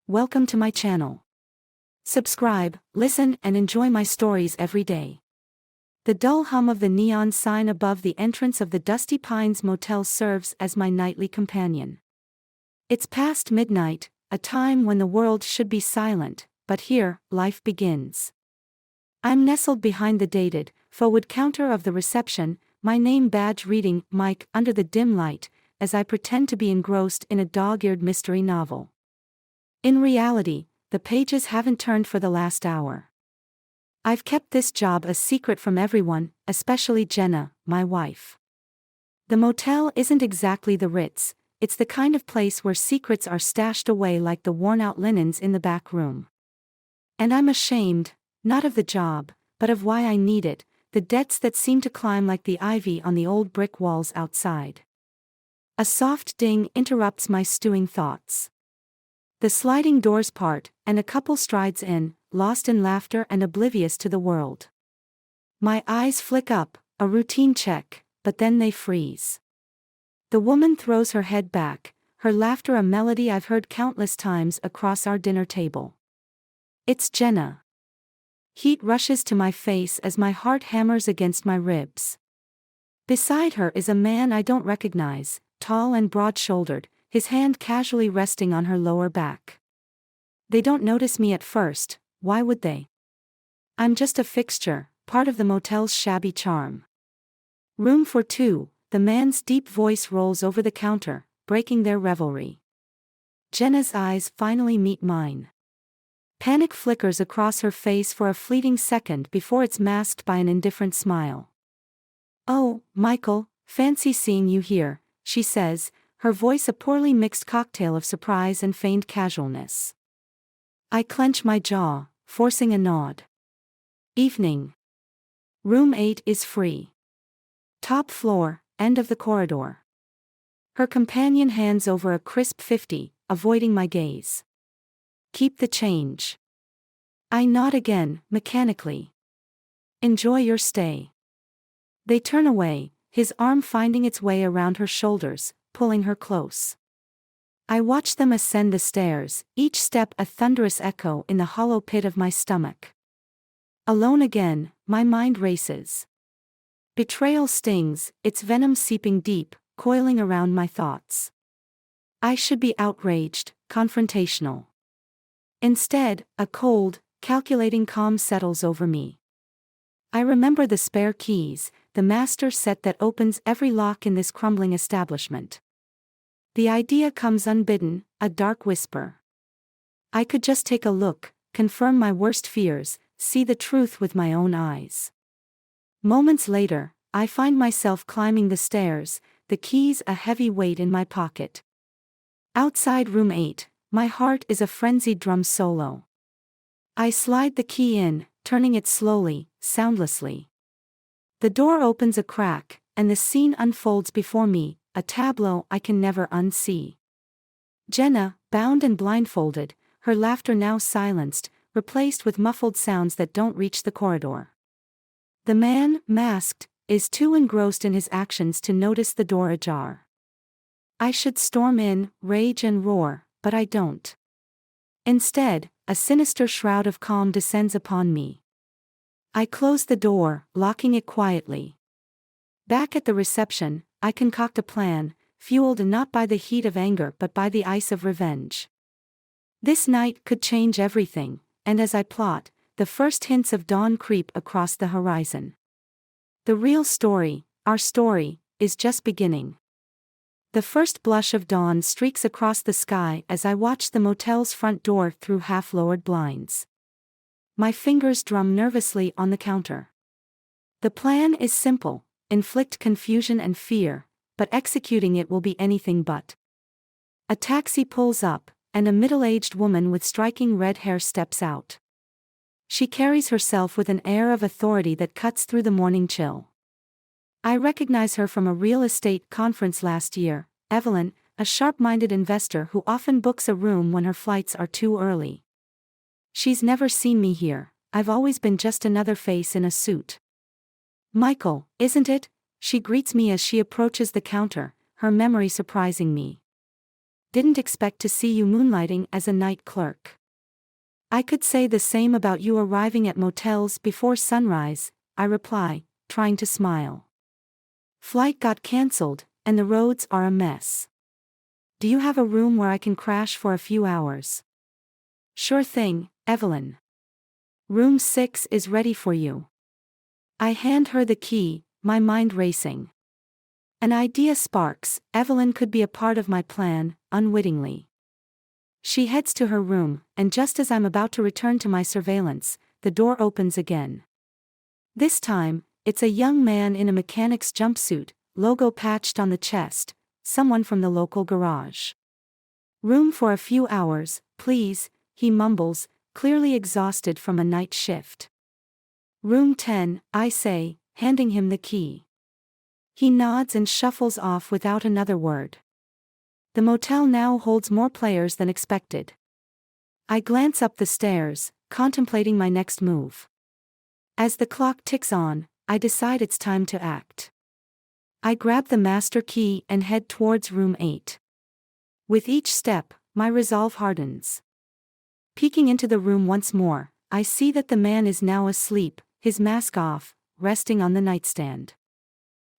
Welcome to my channel. Subscribe, listen, and enjoy my stories every day. The dull hum of the neon sign above the entrance of the Dusty Pines Motel serves as my nightly companion. It's past midnight, a time when the world should be silent, but here, life begins. I'm nestled behind the dated, forward counter of the reception, my name badge reading, Mike, under the dim light, as I pretend to be engrossed in a dog-eared mystery novel. In reality, the pages haven't turned for the last hour. I've kept this job a secret from everyone, especially Jenna, my wife. The motel isn't exactly the Ritz, it's the kind of place where secrets are stashed away like the worn-out linens in the back room. And I'm ashamed, not of the job, but of why I need it, the debts that seem to climb like the ivy on the old brick walls outside. A soft ding interrupts my stewing thoughts. The sliding doors part, and a couple strides in, lost in laughter and oblivious to the world. My eyes flick up, a routine check, but then they freeze. The woman throws her head back, her laughter a melody I've heard countless times across our dinner table. It's Jenna. Heat rushes to my face as my heart hammers against my ribs. Beside her is a man I don't recognize, tall and broad-shouldered, his hand casually resting on her lower back. They don't notice me at first, why would they? I'm just a fixture, part of the motel's shabby charm. Room for two, the man's deep voice rolls over the counter, breaking their revelry. Jenna's eyes finally meet mine. Panic flickers across her face for a fleeting second before it's masked by an indifferent smile. "Oh, Michael, fancy seeing you here," she says, her voice a poorly mixed cocktail of surprise and feigned casualness. I clench my jaw, forcing a nod. Evening. Room 8 is free. Top floor, end of the corridor. Her companion hands over a crisp 50, avoiding my gaze. "Keep the change." I nod again, mechanically. "Enjoy your stay." They turn away, his arm finding its way around her shoulders, pulling her close. I watch them ascend the stairs, each step a thunderous echo in the hollow pit of my stomach. Alone again, my mind races. Betrayal stings, its venom seeping deep, coiling around my thoughts. I should be outraged, confrontational. Instead, a cold, calculating calm settles over me. I remember the spare keys, the master set that opens every lock in this crumbling establishment. The idea comes unbidden, a dark whisper. I could just take a look, confirm my worst fears, see the truth with my own eyes. Moments later, I find myself climbing the stairs, the keys a heavy weight in my pocket. Outside room 8, my heart is a frenzied drum solo. I slide the key in, turning it slowly, soundlessly. The door opens a crack, and the scene unfolds before me, a tableau I can never unsee. Jenna, bound and blindfolded, her laughter now silenced, replaced with muffled sounds that don't reach the corridor. The man, masked, is too engrossed in his actions to notice the door ajar. I should storm in, rage and roar, but I don't. Instead, a sinister shroud of calm descends upon me. I close the door, locking it quietly. Back at the reception, I concoct a plan, fueled not by the heat of anger but by the ice of revenge. This night could change everything, and as I plot, the first hints of dawn creep across the horizon. The real story, our story, is just beginning. The first blush of dawn streaks across the sky as I watch the motel's front door through half-lowered blinds. My fingers drum nervously on the counter. The plan is simple. Inflict confusion and fear, but executing it will be anything but. A taxi pulls up, and a middle-aged woman with striking red hair steps out. She carries herself with an air of authority that cuts through the morning chill. I recognize her from a real estate conference last year, Evelyn, a sharp-minded investor who often books a room when her flights are too early. She's never seen me here, I've always been just another face in a suit. "Michael, isn't it?" she greets me as she approaches the counter, her memory surprising me. Didn't expect to see you moonlighting as a night clerk. I could say the same about you arriving at motels before sunrise, I reply, trying to smile. Flight got cancelled, and the roads are a mess. Do you have a room where I can crash for a few hours? Sure thing, Evelyn. Room 6 is ready for you. I hand her the key, my mind racing. An idea sparks. Evelyn could be a part of my plan, unwittingly. She heads to her room, and just as I'm about to return to my surveillance, the door opens again. This time, it's a young man in a mechanic's jumpsuit, logo patched on the chest, someone from the local garage. Room for a few hours, please, he mumbles, clearly exhausted from a night shift. Room 10, I say, handing him the key. He nods and shuffles off without another word. The motel now holds more players than expected. I glance up the stairs, contemplating my next move. As the clock ticks on, I decide it's time to act. I grab the master key and head towards room 8. With each step, my resolve hardens. Peeking into the room once more, I see that the man is now asleep, his mask off, resting on the nightstand.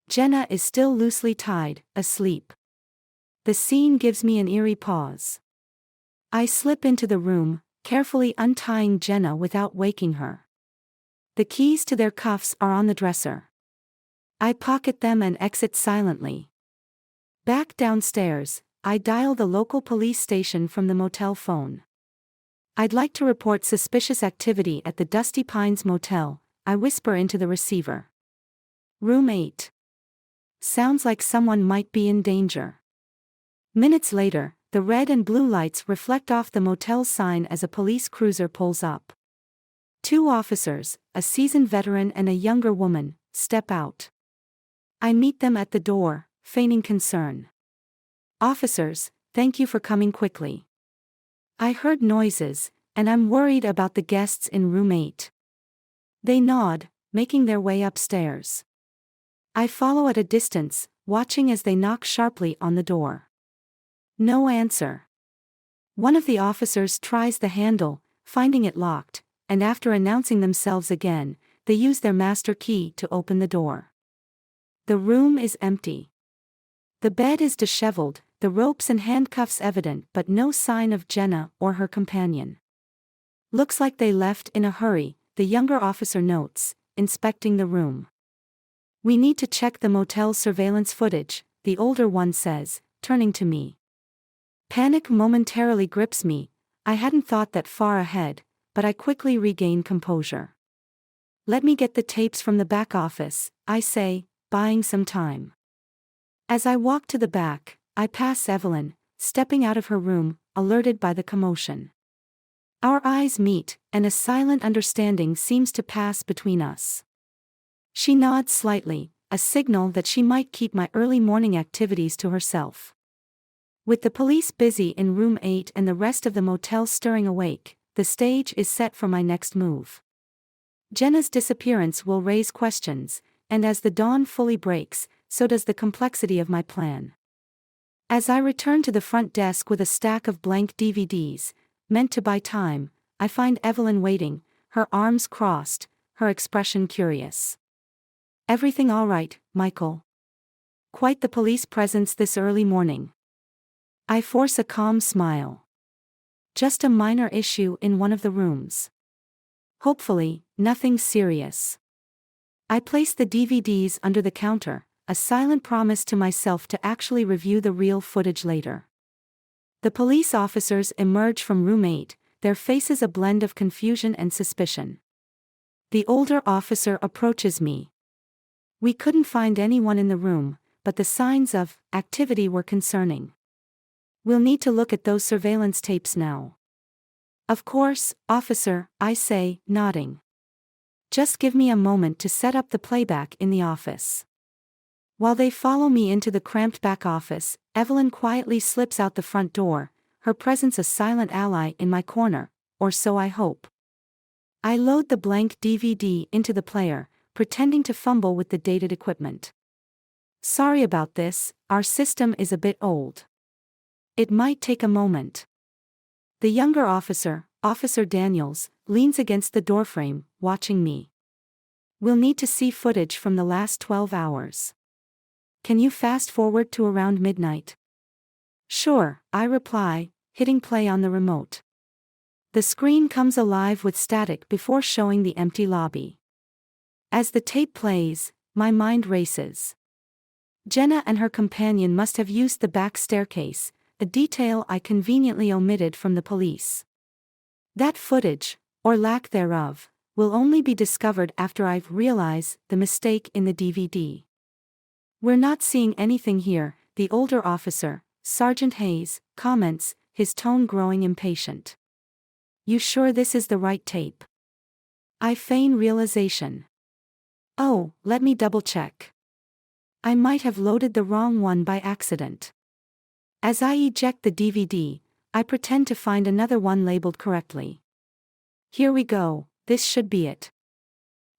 Jenna is still loosely tied, asleep. The scene gives me an eerie pause. I slip into the room, carefully untying Jenna without waking her. The keys to their cuffs are on the dresser. I pocket them and exit silently. Back downstairs, I dial the local police station from the motel phone. I'd like to report suspicious activity at the Dusty Pines Motel, I whisper into the receiver. Room 8. Sounds like someone might be in danger. Minutes later, the red and blue lights reflect off the motel's sign as a police cruiser pulls up. 2 officers, a seasoned veteran and a younger woman, step out. I meet them at the door, feigning concern. Officers, thank you for coming quickly. I heard noises, and I'm worried about the guests in room 8. They nod, making their way upstairs. I follow at a distance, watching as they knock sharply on the door. No answer. One of the officers tries the handle, finding it locked, and after announcing themselves again, they use their master key to open the door. The room is empty. The bed is disheveled, the ropes and handcuffs evident, but no sign of Jenna or her companion. Looks like they left in a hurry, the younger officer notes, inspecting the room. We need to check the motel surveillance footage, the older one says, turning to me. Panic momentarily grips me. I hadn't thought that far ahead, but I quickly regain composure. Let me get the tapes from the back office, I say, buying some time. As I walk to the back, I pass Evelyn, stepping out of her room, alerted by the commotion. Our eyes meet, and a silent understanding seems to pass between us. She nods slightly, a signal that she might keep my early morning activities to herself. With the police busy in room 8 and the rest of the motel stirring awake, the stage is set for my next move. Jenna's disappearance will raise questions, and as the dawn fully breaks, so does the complexity of my plan. As I return to the front desk with a stack of blank DVDs, meant to buy time, I find Evelyn waiting, her arms crossed, her expression curious. Everything all right, Michael? Quite the police presence this early morning. I force a calm smile. Just a minor issue in one of the rooms. Hopefully, nothing serious. I place the DVDs under the counter, a silent promise to myself to actually review the real footage later. The police officers emerge from room 8, their faces a blend of confusion and suspicion. The older officer approaches me. We couldn't find anyone in the room, but the signs of activity were concerning. We'll need to look at those surveillance tapes now. Of course, officer, I say, nodding. Just give me a moment to set up the playback in the office. While they follow me into the cramped back office, Evelyn quietly slips out the front door, her presence a silent ally in my corner, or so I hope. I load the blank DVD into the player, pretending to fumble with the dated equipment. Sorry about this, our system is a bit old. It might take a moment. The younger officer, Officer Daniels, leans against the doorframe, watching me. We'll need to see footage from the last 12 hours. Can you fast forward to around midnight? Sure, I reply, hitting play on the remote. The screen comes alive with static before showing the empty lobby. As the tape plays, my mind races. Jenna and her companion must have used the back staircase, a detail I conveniently omitted from the police. That footage, or lack thereof, will only be discovered after I've realized the mistake in the DVD. We're not seeing anything here, the older officer, Sergeant Hayes, comments, his tone growing impatient. You sure this is the right tape? I feign realization. Oh, let me double-check. I might have loaded the wrong one by accident. As I eject the DVD, I pretend to find another one labeled correctly. Here we go, this should be it.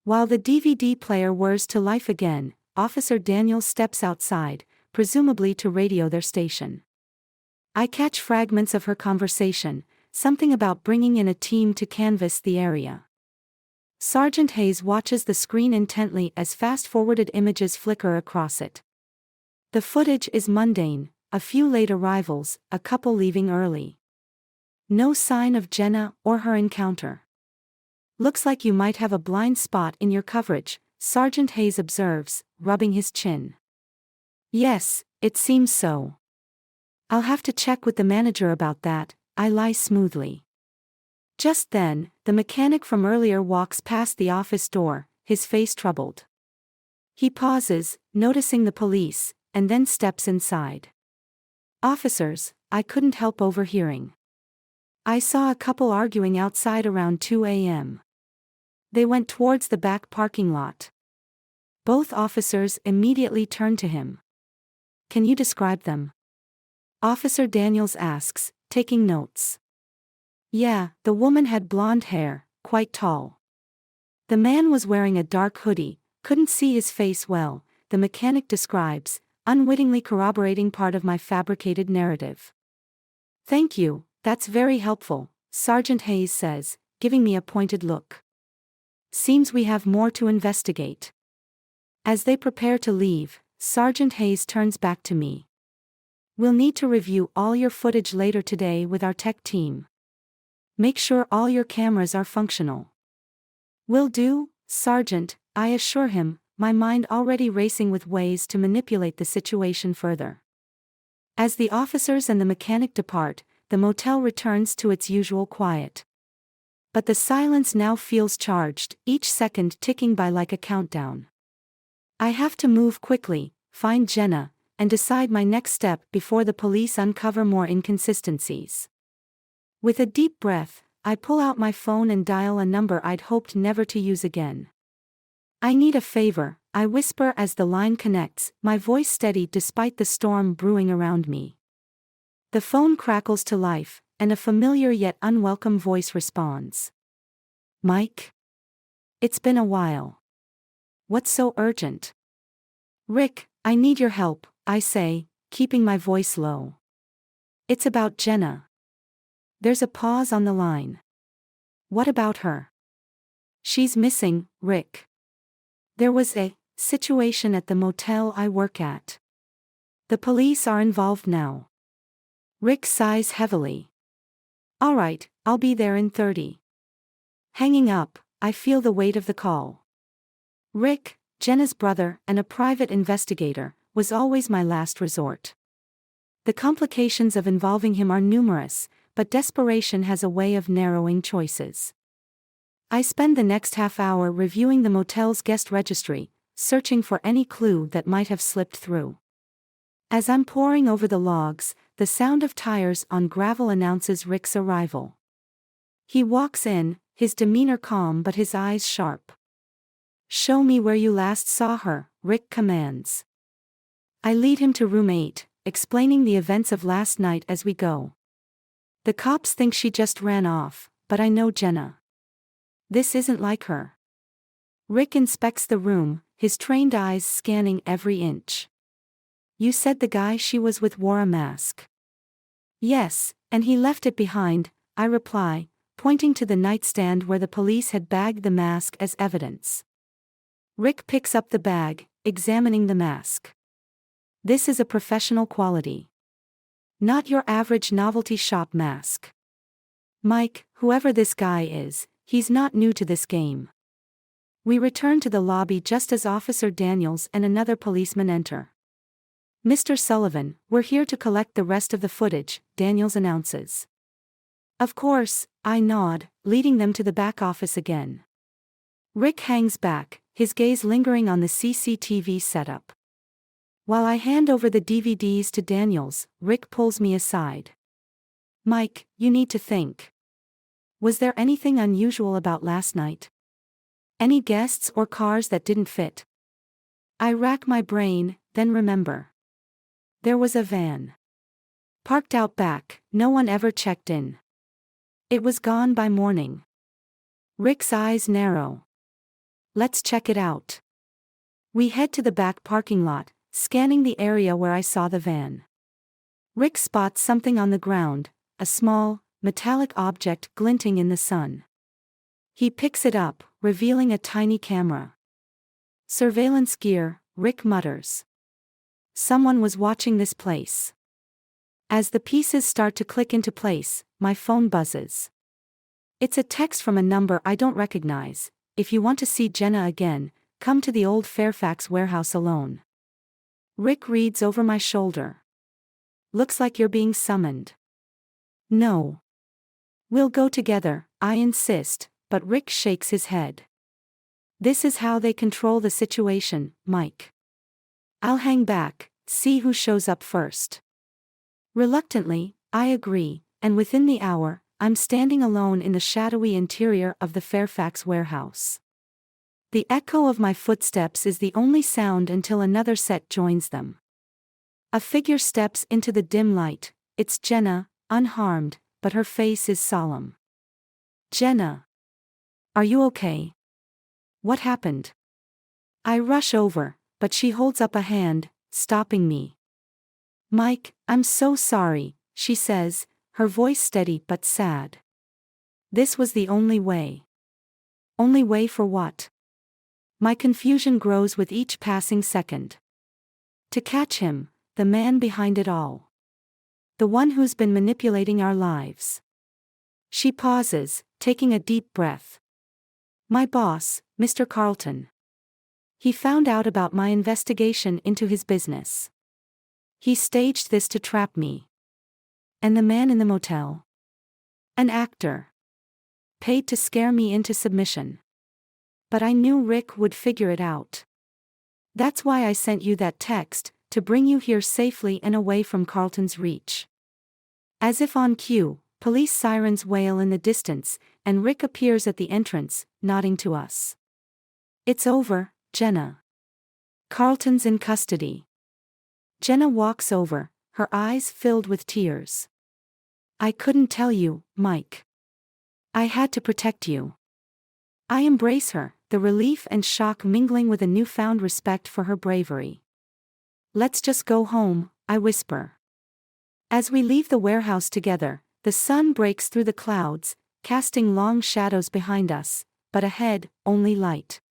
While the DVD player whirs to life again, Officer Daniels steps outside, presumably to radio their station. I catch fragments of her conversation, something about bringing in a team to canvass the area. Sergeant Hayes watches the screen intently as fast-forwarded images flicker across it. The footage is mundane, a few late arrivals, a couple leaving early. No sign of Jenna or her encounter. Looks like you might have a blind spot in your coverage, Sergeant Hayes observes, rubbing his chin. Yes, it seems so. I'll have to check with the manager about that, I lie smoothly. Just then, the mechanic from earlier walks past the office door, his face troubled. He pauses, noticing the police, and then steps inside. Officers, I couldn't help overhearing. I saw a couple arguing outside around 2 a.m. They went towards the back parking lot. Both officers immediately turned to him. Can you describe them? Officer Daniels asks, taking notes. Yeah, the woman had blonde hair, quite tall. The man was wearing a dark hoodie, couldn't see his face well, the mechanic describes, unwittingly corroborating part of my fabricated narrative. Thank you, that's very helpful, Sergeant Hayes says, giving me a pointed look. Seems we have more to investigate. As they prepare to leave, Sergeant Hayes turns back to me. We'll need to review all your footage later today with our tech team. Make sure all your cameras are functional. Will do, Sergeant, I assure him, my mind already racing with ways to manipulate the situation further. As the officers and the mechanic depart, the motel returns to its usual quiet. But the silence now feels charged, each second ticking by like a countdown. I have to move quickly, find Jenna, and decide my next step before the police uncover more inconsistencies. With a deep breath, I pull out my phone and dial a number I'd hoped never to use again. I need a favor, I whisper as the line connects, my voice steady despite the storm brewing around me. The phone crackles to life, and a familiar yet unwelcome voice responds. Mike? It's been a while. What's so urgent? Rick, I need your help, I say, keeping my voice low. It's about Jenna. There's a pause on the line. What about her? She's missing, Rick. There was a situation at the motel I work at. The police are involved now. Rick sighs heavily. All right, I'll be there in 30. Hanging up, I feel the weight of the call. Rick, Jenna's brother and a private investigator, was always my last resort. The complications of involving him are numerous, but desperation has a way of narrowing choices. I spend the next half hour reviewing the motel's guest registry, searching for any clue that might have slipped through. As I'm poring over the logs, the sound of tires on gravel announces Rick's arrival. He walks in, his demeanor calm but his eyes sharp. Show me where you last saw her, Rick commands. I lead him to room 8, explaining the events of last night as we go. The cops think she just ran off, but I know Jenna. This isn't like her. Rick inspects the room, his trained eyes scanning every inch. You said the guy she was with wore a mask. Yes, and he left it behind, I reply, pointing to the nightstand where the police had bagged the mask as evidence. Rick picks up the bag, examining the mask. This is a professional quality. Not your average novelty shop mask. Mike, whoever this guy is, he's not new to this game. We return to the lobby just as Officer Daniels and another policeman enter. Mr. Sullivan, we're here to collect the rest of the footage, Daniels announces. Of course, I nod, leading them to the back office again. Rick hangs back, his gaze lingering on the CCTV setup. While I hand over the DVDs to Daniels, Rick pulls me aside. Mike, you need to think. Was there anything unusual about last night? Any guests or cars that didn't fit? I rack my brain, then remember. There was a van. Parked out back, no one ever checked in. It was gone by morning. Rick's eyes narrow. Let's check it out. We head to the back parking lot, scanning the area where I saw the van. Rick spots something on the ground, a small, metallic object glinting in the sun. He picks it up, revealing a tiny camera. Surveillance gear, Rick mutters. Someone was watching this place. As the pieces start to click into place, my phone buzzes. It's a text from a number I don't recognize. If you want to see Jenna again, come to the old Fairfax warehouse alone. Rick reads over my shoulder. Looks like you're being summoned. No. We'll go together, I insist, but Rick shakes his head. This is how they control the situation, Mike. I'll hang back, see who shows up first. Reluctantly, I agree, and within the hour, I'm standing alone in the shadowy interior of the Fairfax warehouse. The echo of my footsteps is the only sound until another set joins them. A figure steps into the dim light. It's Jenna, unharmed, but her face is solemn. Jenna. Are you okay? What happened? I rush over, but she holds up a hand, stopping me. Mike, I'm so sorry, she says, her voice steady but sad. This was the only way. Only way for what? My confusion grows with each passing second. To catch him, the man behind it all. The one who's been manipulating our lives. She pauses, taking a deep breath. My boss, Mr. Carlton. He found out about my investigation into his business. He staged this to trap me. And the man in the motel? An actor. Paid to scare me into submission. But I knew Rick would figure it out. That's why I sent you that text, to bring you here safely and away from Carlton's reach. As if on cue, police sirens wail in the distance, and Rick appears at the entrance, nodding to us. It's over, Jenna. Carlton's in custody. Jenna walks over, her eyes filled with tears. I couldn't tell you, Mike. I had to protect you. I embrace her, the relief and shock mingling with a newfound respect for her bravery. Let's just go home, I whisper. As we leave the warehouse together, the sun breaks through the clouds, casting long shadows behind us, but ahead, only light.